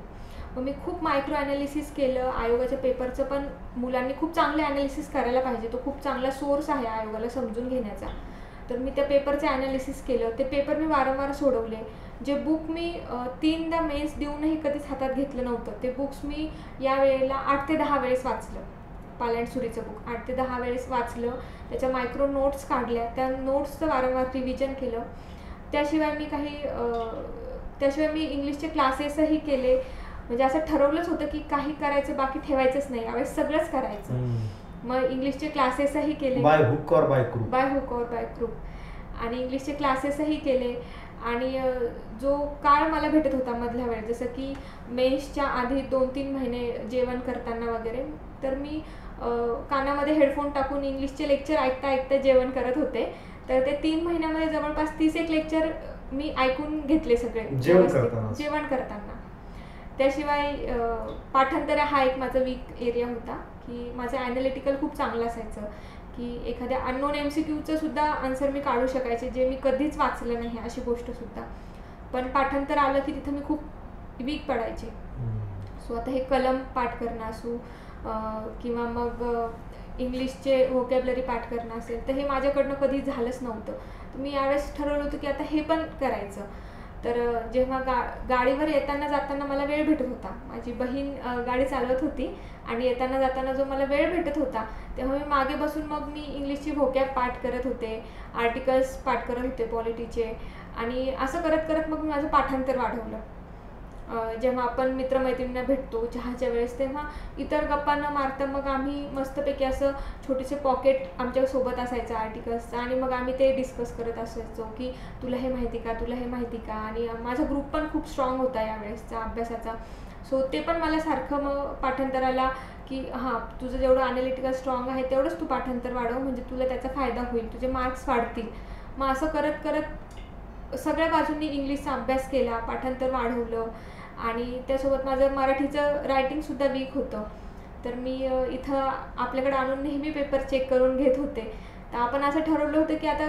मग मी खूप मायक्रो ॲनालिसिस केलं. आयोगाच्या पेपरचं पण मुलांनी खूप चांगले ॲनालिसिस करायला पाहिजे, तो खूप चांगला सोर्स आहे आयोगाला समजून घेण्याचा. तर मी त्या पेपरचं ॲनालिसिस केलं, ते पेपर मी वारंवार सोडवले. जे बुक मी 3दा मेन्स देऊनही कधीच हातात घेतलं नव्हतं, ते बुक्स मी या वेळेला 8 ते 10 वेळेस वाचलं. पालांड सुरीचं बुक 8 ते 10 वेळेस वाचलं, त्याच्या मायक्रो नोट्स काढल्या, त्या नोट्सचं वारंवार रिव्हिजन केलं. त्याशिवाय मी इंग्लिशचे क्लासेसही केले. म्हणजे असं ठरवलंच होतं की काही करायचं बाकी ठेवायचंच नाही, यावेळेस सगळंच करायचं. मग इंग्लिशचे क्लासेसही केले,
बाय हुक और बाय
क्रूक, आणि इंग्लिशचे क्लासेसही केले. आणि जो काळ मला भेटत होता मधल्या वेळेत, जसं की मेन्सच्या आधी 2-3 महिने जेवण करताना वगैरे, तर मी कानामध्ये हेडफोन टाकून इंग्लिशचे लेक्चर ऐकता ऐकता जेवण करत होते. तर ते 3 महिन्यामध्ये जवळपास 30 लेक्चर मी ऐकून घेतले सगळे जेवण करताना. त्याशिवाय पाठांतर हा एक माझा वीक एरिया होता की माझं ॲनालिटिकल खूप चांगलं असायचं, की एखाद्या अननोन MCQचं सुद्धा आन्सर मी काढू शकायचे जे मी कधीच वाचलं नाही अशी गोष्टसुद्धा. पण पाठांतर आलं की तिथं मी खूप वीक पडायचे. सो आता हे कलम पाठ करणं असो किंवा मग इंग्लिशचे व्होकॅब्लरी पाठ करणं असेल, तर हे माझ्याकडनं कधी झालंच नव्हतं. तर मी यावेळेस ठरवलं होतं की आता हे पण करायचं. तर जेव्हा गाडीवर येताना जाताना मला वेळ भेटत होता, माझी बहीण गाडी चालवत होती आणि येताना जाताना जो मला वेळ भेटत होता तेव्हा मी मागे बसून मग मी इंग्लिशची व्होकॅब पाठ करत होते, आर्टिकल्स पाठ करत होते पॉलिटीचे, आणि असं करत करत मग मी माझं पाठांतर वाढवलं. जेव्हा आपण मित्रमैत्रिणींना भेटतो चहाच्या वेळेस, तेव्हा इतर गप्पा न मारता मग आम्ही मस्तपैकी असं छोटेसे पॉकेट आमच्यासोबत असायचं आर्टिकल्सचं, आणि मग आम्ही ते डिस्कस करत असायचो की तुला हे माहिती का. आणि माझा ग्रुप पण खूप स्ट्रॉंग होता यावेळेसचा अभ्यासाचा. सो ते पण मला सारखं मग पाठांतराला की हां तुझं जेवढं ॲनालिटिकल स्ट्रॉंग आहे तेवढंच तू पाठांतर वाढव, म्हणजे तुला त्याचा फायदा होईल, तुझे मार्क्स वाढतील. मग असं करत करत सगळ्या बाजूंनी इंग्लिशचा अभ्यास केला, पाठांतर वाढवलं, आणि त्यासोबत माझं मराठीचं रायटिंगसुद्धा वीक होतं. तर मी इथं आपल्याकडे आणून नेहमी पेपर चेक करून घेत होते. तर आपण असं ठरवलं होतं की आता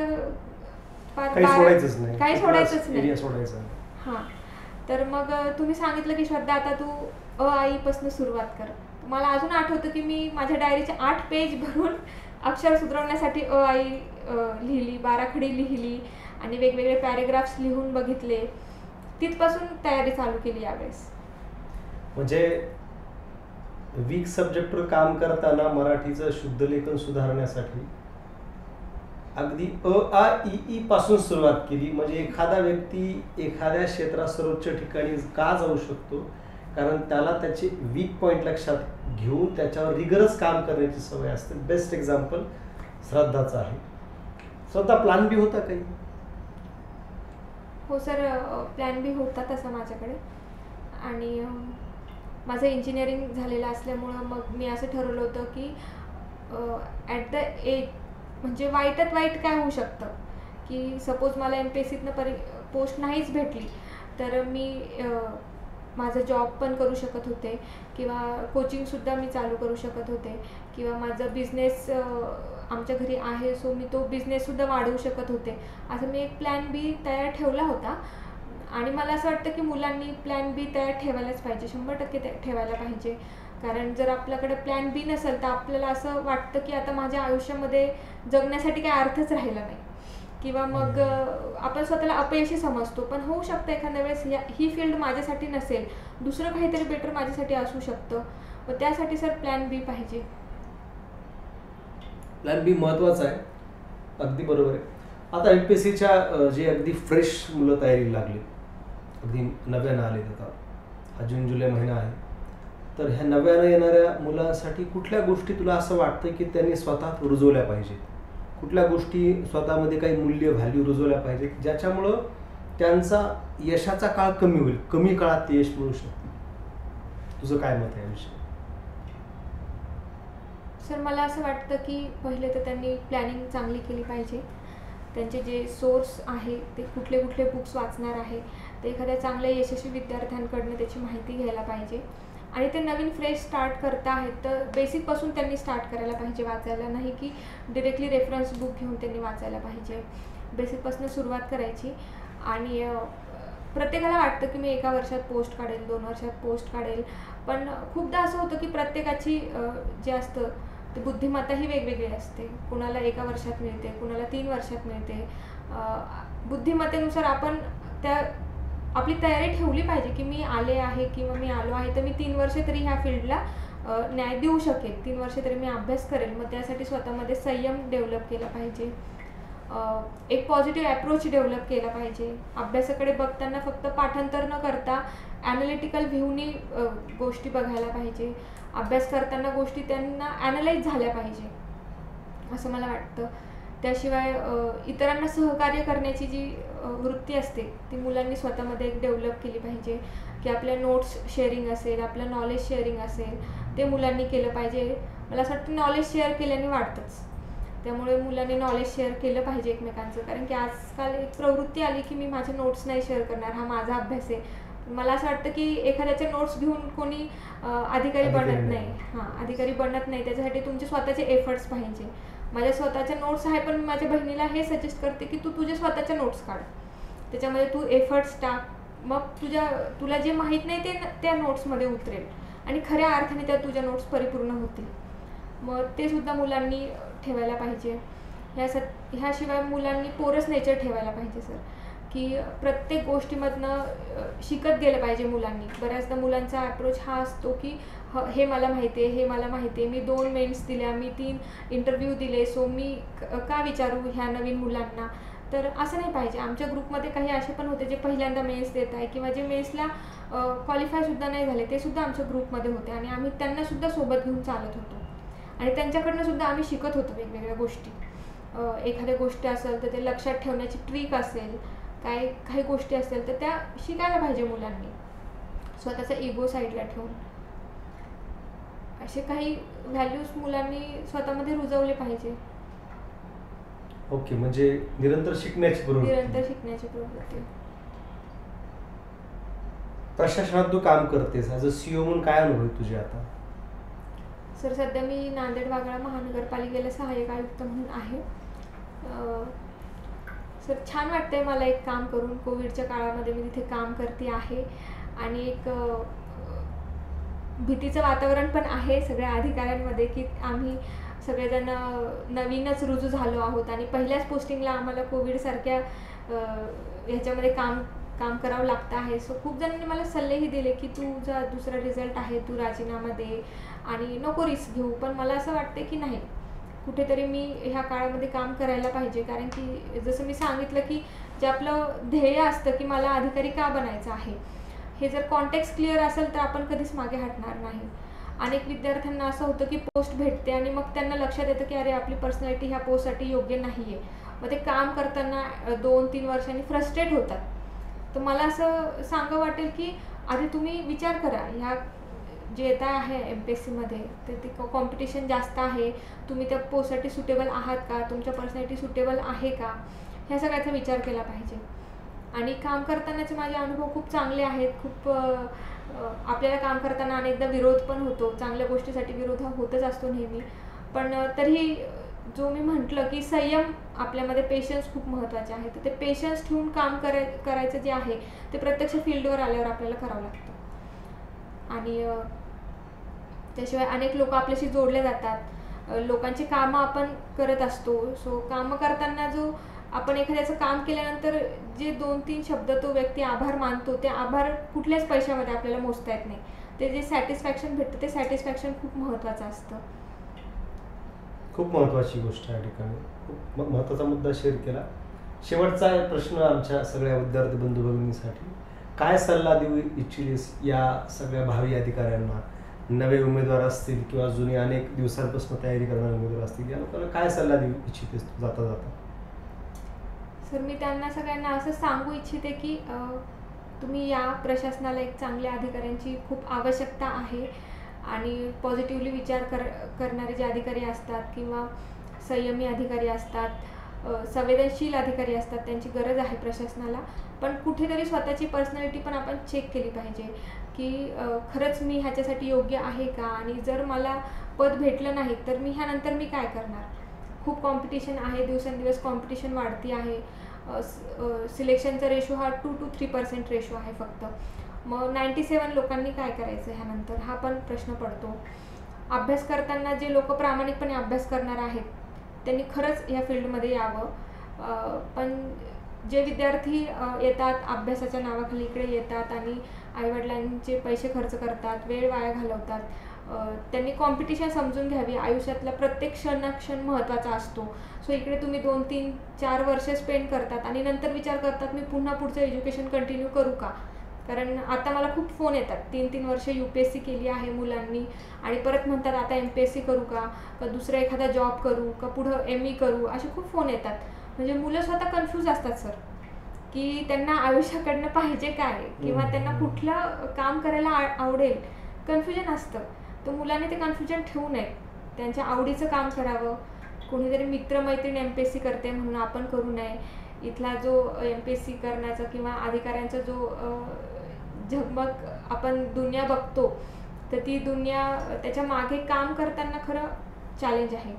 काही सोडायचंच नाही. हां, तर मग तुम्ही सांगितलं की श्रद्धा आता तू अ आ ई पासून सुरुवात कर. मला अजून आठवतं की मी माझ्या डायरीचे 8 पेज भरून अक्षर सुधारण्यासाठी अ आई लिहिली, बाराखडी लिहिली आणि वेगवेगळे पॅरेग्राफ्स लिहून बघितले. तिथपासून तयारी चालू केली यावेळेस.
म्हणजे वीक सब्जेक्टवर काम करताना मराठीचं शुद्धलेखन सुधारण्यासाठी अगदी अ आ इ ई पासून सुरुवात केली. म्हणजे एखादा व्यक्ती एखाद्या क्षेत्रात सर्वोच्च ठिकाणी का जाऊ शकतो, कारण त्याला त्याचे वीक पॉईंट लक्षात घेऊन त्याच्यावर रिगरस काम करण्याची सवय असते. बेस्ट एक्झाम्पल श्रद्धाचं आहे. श्रद्धा, प्लॅन बी होता काही?
हो सर, प्लॅन बी होता तसा माझ्याकडे. आणि माझं इंजिनिअरिंग झालेलं असल्यामुळं मग मी असं ठरवलं होतं की ॲट द एज म्हणजे वाईटात वाईट काय होऊ शकतं की सपोज मला MPSCतनं पोस्ट नाहीच भेटली तर मी माझा जॉब पण करू शकत होते किंवा कोचिंगसुद्धा मी चालू करू शकत होते किंवा माझा बिझनेस आमच्या घरी आहे सो मी तो बिझनेससुद्धा वाढवू शकत होते. असं मी एक प्लॅन बी तयार ठेवला होता. आणि मला असं वाटतं की मुलांनी प्लॅन बी तयार ठेवायलाच पाहिजे, 100% ठेवायला पाहिजे. कारण जर आपल्याकडे प्लॅन बी नसेल तर आपल्याला असं वाटतं की आता माझ्या आयुष्यामध्ये जगण्यासाठी काही अर्थच राहिला नाही किंवा मग आपण स्वतःला अपयशी समजतो. पण होऊ शकतं एखाद्या वेळेस ही फील्ड माझ्यासाठी नसेल, दुसरं काहीतरी बेटर माझ्यासाठी असू शकतं. व त्यासाठी सर प्लॅन बी पाहिजे.
प्लॅन बी महत्त्वाचा आहे, अगदी बरोबर आहे. आता MPSCच्या जे अगदी फ्रेश मुलं तयारीला लागली, अगदी नव्यानं आले, आता हा जून जुलै महिना आहे, तर ह्या नव्यानं येणाऱ्या मुलांसाठी कुठल्या गोष्टी तुला असं वाटतं की त्यांनी स्वतः रुजवल्या पाहिजेत? कुठल्या गोष्टी स्वतःमध्ये काही मूल्य व्हॅल्यू रुजवल्या पाहिजेत ज्याच्यामुळं त्यांचा यशाचा काळ कमी होईल, कमी काळात ते यश मिळू शकते? तुझं काय मत आहे याविषयी?
सर मला असं वाटतं की पहिले तर त्यांनी प्लॅनिंग चांगली केली पाहिजे. त्यांचे जे सोर्स आहे ते कुठले कुठले बुक्स वाचणार आहे ते एखाद्या चांगल्या यशस्वी विद्यार्थ्यांकडनं त्याची माहिती घ्यायला पाहिजे. आणि ते नवीन फ्रेश स्टार्ट करता आहेत तर बेसिकपासून त्यांनी स्टार्ट करायला पाहिजे वाचायला, नाही की डिरेक्टली रेफरन्स बुक घेऊन त्यांनी वाचायला पाहिजे. बेसिकपासून सुरुवात करायची. आणि प्रत्येकाला वाटतं की मी 1 वर्षात पोस्ट काढेल, 2 वर्षात पोस्ट काढेल, पण खूपदा असं होतं की प्रत्येकाची जे असतं ते बुद्धिमत्ता ही वेगवेगळी असते. कुणाला 1 वर्षात मिळते, कुणाला 3 वर्षात मिळते. बुद्धिमत्तेनुसार आपण आपली तयारी ठेवली पाहिजे की मी आले आहे किंवा मी आलो आहे तर मी 3 वर्षे तरी ह्या फील्डला न्याय देऊ शकेल, 3 वर्षे तरी मी अभ्यास करेल. मग त्यासाठी स्वतःमध्ये संयम डेव्हलप केला पाहिजे, एक पॉझिटिव्ह ॲप्रोच डेव्हलप केला पाहिजे. अभ्यासाकडे बघताना फक्त पाठांतर न करता ॲनालिटिकल व्ह्यूनी गोष्टी बघायला पाहिजे. अभ्यास करताना गोष्टी त्यांना ॲनालाइज झाल्या पाहिजे असं मला वाटतं. त्याशिवाय इतरांना सहकार्य करण्याची जी वृत्ती असते ती मुलांनी स्वतःमध्ये एक डेव्हलप केली पाहिजे की आपल्या नोट्स शेअरिंग असेल, आपलं नॉलेज शेअरिंग असेल ते मुलांनी केलं पाहिजे. मला असं वाटतं नॉलेज शेअर केल्याने वाढतंच, त्यामुळे मुलांनी नॉलेज शेअर केलं पाहिजे एकमेकांचं. कारण की आजकाल एक प्रवृत्ती आली की मी माझे नोट्स नाही शेअर करणार, हा माझा अभ्यास आहे. मला असं वाटतं की एखाद्याचे नोट्स घेऊन कोणी अधिकारी बनत नाही. अधिकारी बनत नाही. त्याच्यासाठी तुमचे स्वतःचे एफर्ट्स पाहिजे. माझ्या स्वतःच्या नोट्स आहे पण मी माझ्या बहिणीला हे सजेस्ट करते की तू तुझे स्वतःच्या नोट्स काढ, त्याच्यामध्ये तू एफर्ट्स टाक, मग तुला जे माहीत नाही ते त्या नोट्समध्ये उतरेल आणि खऱ्या अर्थाने त्या तुझ्या नोट्स परिपूर्ण होतील. मग ते सुद्धा मुलांनी ठेवायला पाहिजे. ह्याशिवाय मुलांनी पोरस नेचर ठेवायला पाहिजे सर, की प्रत्येक गोष्टीमधनं शिकत गेलं पाहिजे मुलांनी. बऱ्याचदा मुलांचा अप्रोच हा असतो की हे मला माहिती आहे, हे मला माहिती आहे, मी 2 मेन्स दिल्या, मी 3 इंटरव्ह्यू दिले, सो मी का विचारू ह्या नवीन मुलांना. तर असं नाही पाहिजे. आमच्या ग्रुपमध्ये काही असे पण होते जे पहिल्यांदा मेन्स देत आहे किंवा जे मेन्सला क्वालिफायसुद्धा नाही झाले ते सुद्धा आमच्या ग्रुपमध्ये होते आणि आम्ही त्यांनासुद्धा सोबत घेऊन चालत होतो आणि त्यांच्याकडनं सुद्धा आम्ही शिकत होतो वेगवेगळ्या गोष्टी. एखाद्या गोष्टी असेल तर ते लक्षात ठेवण्याची ट्रिक असेल, काही गोष्टी असेल तर त्या शिकायला पाहिजे मुलांनी, स्वतःचा इगो साईडला ठेवून. असे काही व्हॅल्यूज मुलांनी स्वतःमध्ये रुजवले पाहिजे.
ओके, म्हणजे निरंतर शिकण्याची
प्रवृत्ती.
प्रशासनात तू काम करतेस, ॲज अ CEO म्हणून काय अनुभव तुझे आता?
सर सध्या मी नांदेड वाघाळा महानगरपालिकेला सहाय्यक आयुक्त म्हणून आहे. सर छान वाटतंय मला एक काम करून. कोविडच्या काळामध्ये मी तिथे काम करते आहे आणि एक भीतीचं वातावरण पण आहे सगळ्या अधिकाऱ्यांमध्ये, की आम्ही सगळेजण नवीनच रुजू झालो आहोत आणि पहिल्याच पोस्टिंगला आम्हाला कोविडसारख्या ह्याच्यामध्ये काम काम करावं लागतं आहे. सो खूप जणांनी मला सल्लेही दिले, की तुझा दुसरा रिझल्ट आहे, तू राजीनामा दे आणि नको रिस्क घेऊ. पण मला असं वाटते की नाही, कुठेतरी मी ह्या काळामध्ये काम करायला पाहिजे. कारण की जसं मी सांगितलं, की जे आपलं ध्येय असतं, की मला अधिकारी का बनायचं आहे, हे जर कॉन्टेक्स्ट क्लिअर असेल तर आपण कधीच मागे हटणार नाही. अनेक विद्यार्थ्यांना असं होतं की पोस्ट भेटते आणि मग त्यांना लक्षात येतं की अरे आपली पर्सनॅलिटी ह्या पोस्टसाठी योग्य नाही आहे. मग ते काम करताना 2-3 वर्षांनी फ्रस्ट्रेट होतात. तर मला असं सांगावं वाटेल की आधी तुम्ही विचार करा, ह्या जे येत आहे MPSCमध्ये तर ती कॉम्पिटिशन जास्त आहे, तुम्ही त्या पोस्टसाठी सुटेबल आहात का, तुमच्या पर्सनॅलिटी सुटेबल आहे का, ह्या सगळ्याचा विचार केला पाहिजे. आणि काम करतानाचे माझे अनुभव खूप चांगले आहेत. खूप आपल्याला काम करताना अनेकदा विरोध पण होतो, चांगल्या गोष्टीसाठी विरोध हा होतच असतो नेहमी. पण तरीही जो मी म्हटलं की संयम आपल्यामध्ये, पेशन्स खूप महत्त्वाचे आहे. तर ते पेशन्स ठेवून काम करायचं जे आहे ते प्रत्यक्ष फील्डवर आल्यावर आपल्याला करावं लागतं. आणि त्याशिवाय अनेक लोक आपल्याशी जोडले जातात, लोकांची कामं आपण करत असतो. सो कामं करताना जो आपण एखाद्याचं काम केल्यानंतर जे 2-3 शब्द तो व्यक्ती आभार मानतो, ते आभार कुठल्याच पैशामध्ये आपल्याला मोजता येत नाही. ते जे सॅटिस्फॅक्शन भेटतं ते सॅटिस्फॅक्शन खूप महत्त्वाचं असतं.
खूप महत्त्वाची गोष्ट आहे या ठिकाणी, खूप महत्त्वाचा मुद्दा शेअर केला. शेवटचा प्रश्न आमच्या सगळ्या विद्यार्थी बंधू भगिनींसाठी, काय सल्ला देऊ इच्छितेस या सगळ्या भावी अधिकाऱ्यांना, नवे उमेदवार असतील किंवा जुने अनेक दिवसांपासून तयारी करणारे उमेदवार असतील, या लोकांना काय सल्ला देऊ इच्छितेस जाता जाता?
सर, मी त्यांना सगळ्यांना असं सांगू इच्छिते की तुम्ही या प्रशासनाला एक चांगल्या अधिकाऱ्यांची खूप आवश्यकता आहे. आणि पॉझिटिव्हली विचार करणारे जे अधिकारी असतात किंवा संयमी अधिकारी असतात, संवेदनशील अधिकारी असतात, त्यांची गरज आहे प्रशासनाला. पण कुठेतरी स्वतःची पर्सनॅलिटी पण आपण चेक केली पाहिजे, की खरंच मी ह्याच्यासाठी योग्य आहे का, आणि जर मला पद भेटलं नाही तर मी ह्यानंतर मी काय करणार. खूप कॉम्पिटिशन आहे, दिवसेंदिवस कॉम्पिटिशन वाढती आहे. सिलेक्शनचा रेशो हा 2 to 3% रेशो आहे फक्त. मग 97 लोकांनी काय करायचं ह्यानंतर, हा पण प्रश्न पडतो. अभ्यास करताना जे लोक प्रामाणिकपणे अभ्यास करणार आहेत त्यांनी खरंच ह्या फील्डमध्ये यावं. पण जे विद्यार्थी येतात अभ्यासाच्या नावाखाली इकडे येतात आणि आईवडिलांचे पैसे खर्च करतात, वेळ वाया घालवतात, त्यांनी कॉम्पिटिशन समजून घ्यावी. आयुष्यातला प्रत्येक क्षण महत्त्वाचा असतो. सो इकडे तुम्ही 2-3-4 वर्ष स्पेंड करतात आणि नंतर विचार करतात मी पुन्हा पुढचं एज्युकेशन कंटिन्यू करू का. कारण आता मला खूप फोन येतात, 3-3 वर्ष UPSC केली आहे मुलांनी आणि परत म्हणतात आता MPSC करू का दुसरा एखादा जॉब करू का पुढं ME करू, असे खूप फोन येतात. म्हणजे मुलं स्वतः कन्फ्यूज असतात सर, की त्यांना आयुष्याकडनं पाहिजे काय किंवा त्यांना कुठलं काम करायला आवडेल, कन्फ्युजन असतं. तर मुलांनी ते कन्फ्युजन ठेवू नये, त्यांच्या आवडीचं काम करावं. कोणीतरी मित्रमैत्रीण MPSC करते म्हणून आपण करू नये. इथला जो MPSC करण्याचा किंवा अधिकाऱ्यांचा जो झगमग आपण दुनिया बघतो, तर ती दुनिया त्याच्या मागे काम करताना खरं चॅलेंज आहे.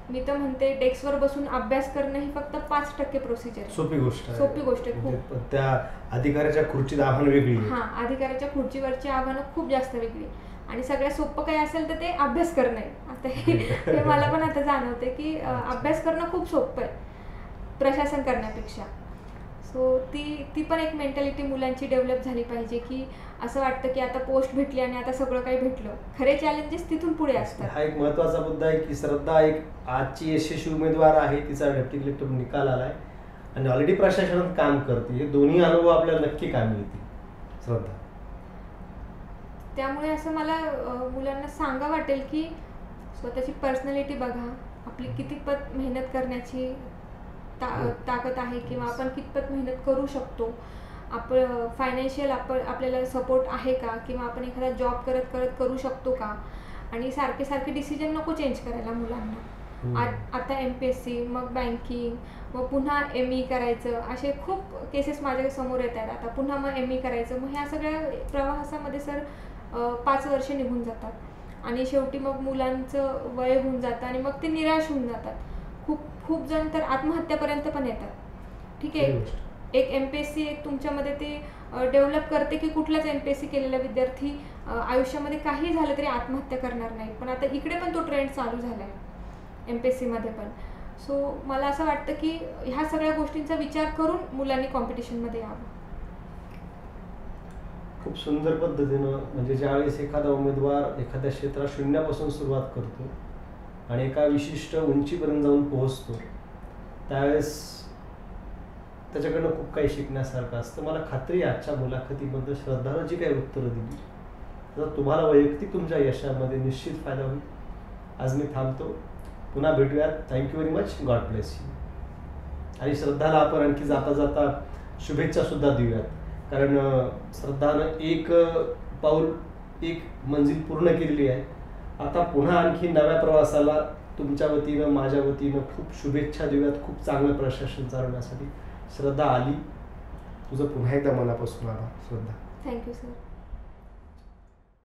मी तर म्हणते डेस्कवर बसून अभ्यास करणं ही फक्त 5% प्रोसिजर,
सोपी गोष्ट आहे.
सोपी गोष्ट आहे खूप.
त्या अधिकाऱ्याच्या खुर्चीत आव्हान वेगळी.
हां, अधिकाऱ्याच्या खुर्चीवरची आव्हानं खूप जास्त वेगळी. आणि सगळ्यात सोपं काही असेल तर ते अभ्यास करणं आहे. आता हे मला पण आता जाणवते की अभ्यास करणं खूप सोपं आहे प्रशासन करण्यापेक्षा. सो ती पण एक मेंटॅलिटी मुलांची डेव्हलप झाली पाहिजे, की असं वाटतं की आता पोस्ट भेटली आणि आता सगळं काही भेटलं. खरे चॅलेंजेस तिथून पुढे असतात.
हा एक महत्त्वाचा मुद्दा आहे की श्रद्धा एक आजची यशस्वी उमेदवार आहे, तिचा डेप्टी कलेक्टर निकाल आलाय आणि ऑलरेडी प्रशासनात काम करते. हे दोन्ही अनुभव आपल्याला नक्की कामी येतील श्रद्धा.
त्यामुळे असं मला मुलांना सांगा वाटेल की स्वतःची पर्सनॅलिटी बघा, आपली कितपत मेहनत करण्याची ताकद आहे किंवा आपण कितपत मेहनत करू शकतो. फायनान्शियल आपल्याला सपोर्ट आहे का, किंवा आपण एखादा जॉब करत करत करू शकतो का. आणि सारखे डिसिजन नको चेंज करायला मुलांना. आता MPSC, मग बँकिंग, मग पुन्हा ME करायचं, असे खूप केसेस माझ्या समोर येत आहेत. आता पुन्हा मग ME करायचं, मग ह्या सगळ्या प्रवासामध्ये सर 5 वर्ष निघून जातात आणि शेवटी मग मुलांचं वय होऊन जातं आणि मग ते निराश होऊन जातात. खूप जण तर आत्महत्यापर्यंत पण येतात. ठीक आहे, एक MPSC एक तुमच्यामध्ये ते डेव्हलप करते की कुठलाच MPSC केलेला विद्यार्थी आयुष्यामध्ये काही झालं तरी आत्महत्या करणार नाही. पण आता इकडे पण तो ट्रेंड चालू झाला आहे MPSCमध्ये पण. सो मला असं वाटतं की ह्या सगळ्या गोष्टींचा विचार करून मुलांनी कॉम्पिटिशनमध्ये यावं.
खूप सुंदर पद्धतीनं, म्हणजे ज्यावेळेस एखादा उमेदवार एखाद्या क्षेत्रात शून्यापासून सुरुवात करतो आणि एका विशिष्ट उंचीपर्यंत जाऊन पोहोचतो, त्यावेळेस त्याच्याकडनं खूप काही शिकण्यासारखं असतं. मला खात्री आहे आजच्या मुलाखतीबद्दल श्रद्धानं जी काही उत्तरं दिली, तर तुम्हाला वैयक्तिक तुमच्या यशामध्ये निश्चित फायदा होईल. आज मी थांबतो. पुन्हा भेटूयात. Thank you very much. God bless you. आणि श्रद्धाला आपण आणखी जाता जाता शुभेच्छा सुद्धा देऊयात, कारण श्रद्धानं एक पाऊल, एक मंजिल पूर्ण केलेली आहे. आता पुन्हा आणखी नव्या प्रवासाला तुमच्या वतीनं, माझ्या वतीनं खूप शुभेच्छा देऊयात, खूप चांगलं प्रशासन चालवण्यासाठी. श्रद्धा आली, तुझं पुन्हा एकदा मनापासून आभार श्रद्धा.
Thank you sir.